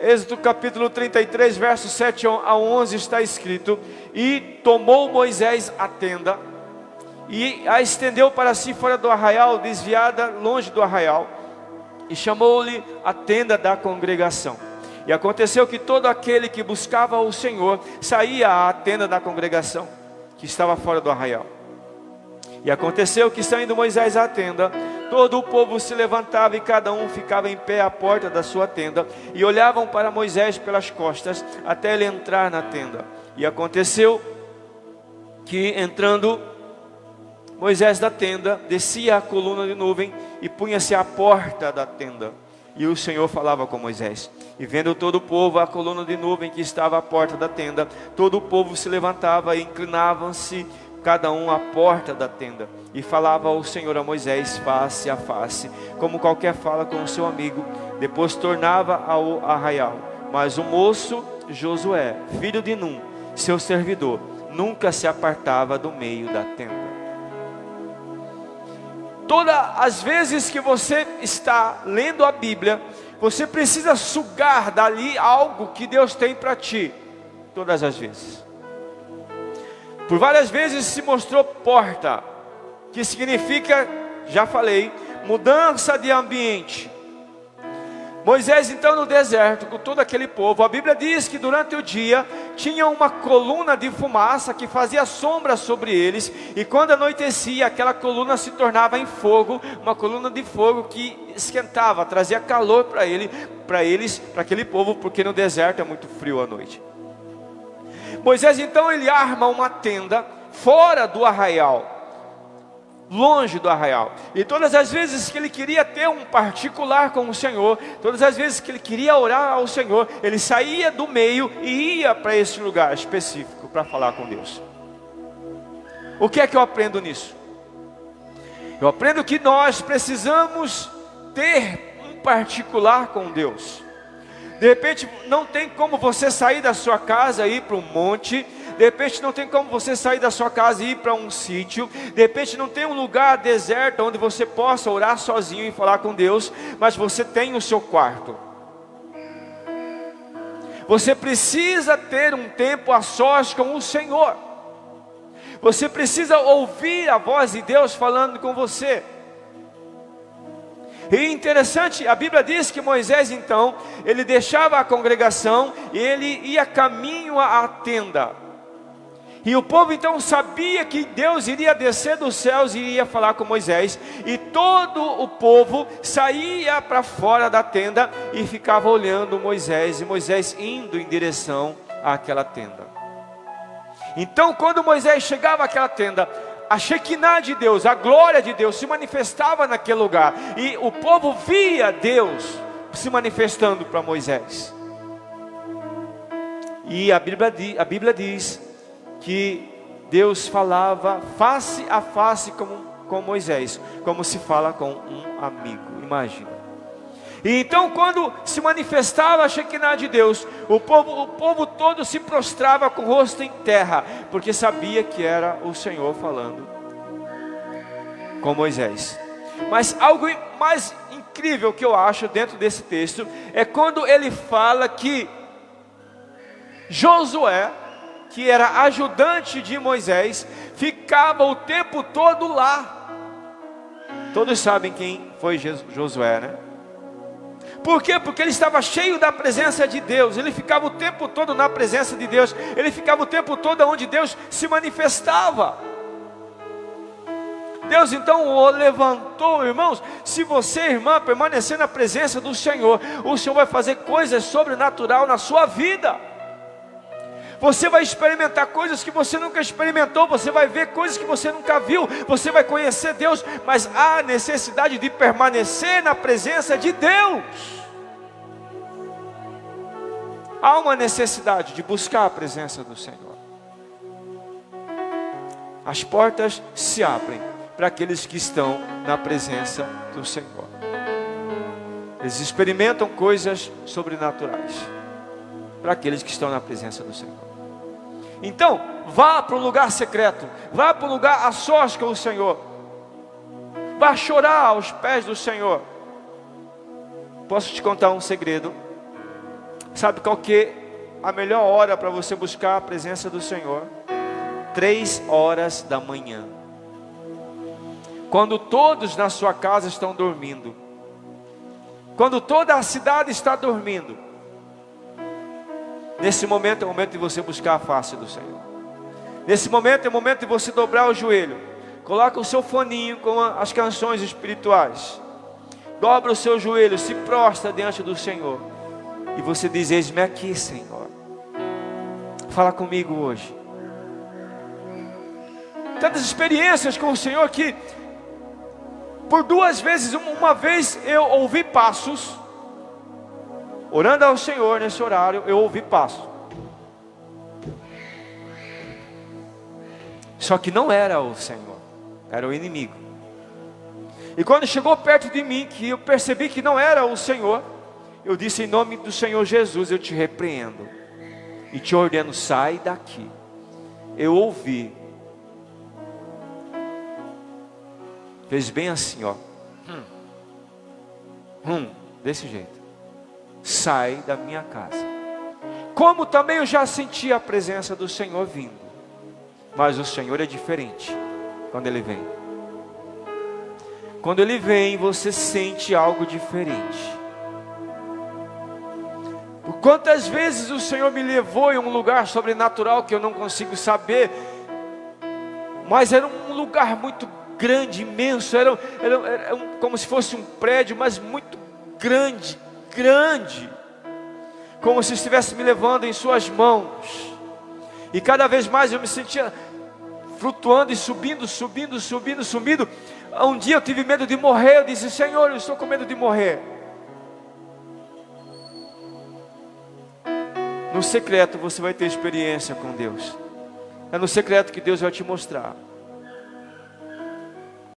Êxodo capítulo 33, versos 7 a 11 está escrito: e tomou Moisés a tenda, e a estendeu para si fora do arraial, desviada longe do arraial, e chamou-lhe a tenda da congregação. E aconteceu que todo aquele que buscava o Senhor saía à tenda da congregação, que estava fora do arraial. E aconteceu que, saindo Moisés à tenda, todo o povo se levantava e cada um ficava em pé à porta da sua tenda, e olhavam para Moisés pelas costas até ele entrar na tenda. E aconteceu que, entrando Moisés da tenda, descia a coluna de nuvem e punha-se à porta da tenda. E o Senhor falava com Moisés. E vendo todo o povo a coluna de nuvem que estava à porta da tenda, todo o povo se levantava e inclinavam-se cada um à porta da tenda, e falava o Senhor a Moisés face a face, como qualquer fala com o seu amigo. Depois tornava ao arraial. Mas o moço Josué, filho de Num, seu servidor, nunca se apartava do meio da tenda. Todas as vezes que você está lendo a Bíblia, você precisa sugar dali algo que Deus tem para ti. Todas as vezes. Por várias vezes se mostrou porta, que significa, já falei, mudança de ambiente. Moisés então no deserto, com todo aquele povo, a Bíblia diz que durante o dia tinha uma coluna de fumaça que fazia sombra sobre eles, e quando anoitecia, aquela coluna se tornava em fogo, uma coluna de fogo que esquentava, trazia calor para eles, para aquele povo, porque no deserto é muito frio à noite. Moisés então ele arma uma tenda fora do arraial, longe do arraial. E todas as vezes que ele queria ter um particular com o Senhor, todas as vezes que ele queria orar ao Senhor, ele saía do meio e ia para esse lugar específico para falar com Deus. O que é que eu aprendo nisso? Eu aprendo que nós precisamos ter um particular com Deus. De repente não tem como você sair da sua casa e ir para um monte. De repente não tem como você sair da sua casa e ir para um sítio. De repente não tem um lugar deserto onde você possa orar sozinho e falar com Deus. Mas você tem o seu quarto. Você precisa ter um tempo a sós com o Senhor. Você precisa ouvir a voz de Deus falando com você. E interessante, a Bíblia diz que Moisés então, ele deixava a congregação e ele ia caminho à tenda. E o povo então sabia que Deus iria descer dos céus e iria falar com Moisés. E todo o povo saía para fora da tenda e ficava olhando Moisés, e Moisés indo em direção àquela tenda. Então quando Moisés chegava àquela tenda, a Shekinah de Deus, a glória de Deus se manifestava naquele lugar, e o povo via Deus se manifestando para Moisés. E a Bíblia diz que Deus falava face a face com Moisés, como se fala com um amigo, imagina. E então quando se manifestava a Shekinah de Deus, o povo todo se prostrava com o rosto em terra, porque sabia que era o Senhor falando com Moisés. Mas algo mais incrível que eu acho dentro desse texto, é quando ele fala que Josué, que era ajudante de Moisés, ficava o tempo todo lá. Todos sabem quem foi Josué, né? Por quê? Porque ele estava cheio da presença de Deus. Ele ficava o tempo todo na presença de Deus. Ele ficava o tempo todo onde Deus se manifestava. Deus então o levantou, irmãos. Se você, irmã, permanecer na presença do Senhor, o Senhor vai fazer coisas sobrenaturais na sua vida. Você vai experimentar coisas que você nunca experimentou. Você vai ver coisas que você nunca viu. Você vai conhecer Deus. Mas há necessidade de permanecer na presença de Deus. Há uma necessidade de buscar a presença do Senhor. As portas se abrem para aqueles que estão na presença do Senhor. Eles experimentam coisas sobrenaturais para aqueles que estão na presença do Senhor. Então, vá para o lugar secreto, vá para o lugar a sós com o Senhor, vá chorar aos pés do Senhor. Posso te contar um segredo? Sabe qual que é a melhor hora para você buscar a presença do Senhor? 3 horas da manhã. Quando todos na sua casa estão dormindo. Quando toda a cidade está dormindo. Nesse momento é o momento de você buscar a face do Senhor. Nesse momento é o momento de você dobrar o joelho. Coloca o seu foninho com as canções espirituais. Dobra o seu joelho, se prostra diante do Senhor. E você diz: eis-me aqui, Senhor. Fala comigo hoje. Tantas experiências com o Senhor que, por 2 vezes, uma vez eu ouvi passos. Orando ao Senhor nesse horário, eu ouvi passos. Só que não era o Senhor, era o inimigo. E quando chegou perto de mim, que eu percebi que não era o Senhor, eu disse: em nome do Senhor Jesus, eu te repreendo e te ordeno, sai daqui. Eu ouvi. Fez bem assim, ó. Desse jeito. Sai da minha casa. Como também eu já senti a presença do Senhor vindo. Mas o Senhor é diferente quando Ele vem. Quando Ele vem, você sente algo diferente. Por quantas vezes o Senhor me levou em um lugar sobrenatural que eu não consigo saber. Mas era um lugar muito grande, imenso. Era como se fosse um prédio, mas muito grande. Como se estivesse me levando em suas mãos. E cada vez mais eu me sentia flutuando e subindo. Um dia eu tive medo de morrer. Eu disse: Senhor, eu estou com medo de morrer. No secreto você vai ter experiência com Deus. É no secreto que Deus vai te mostrar.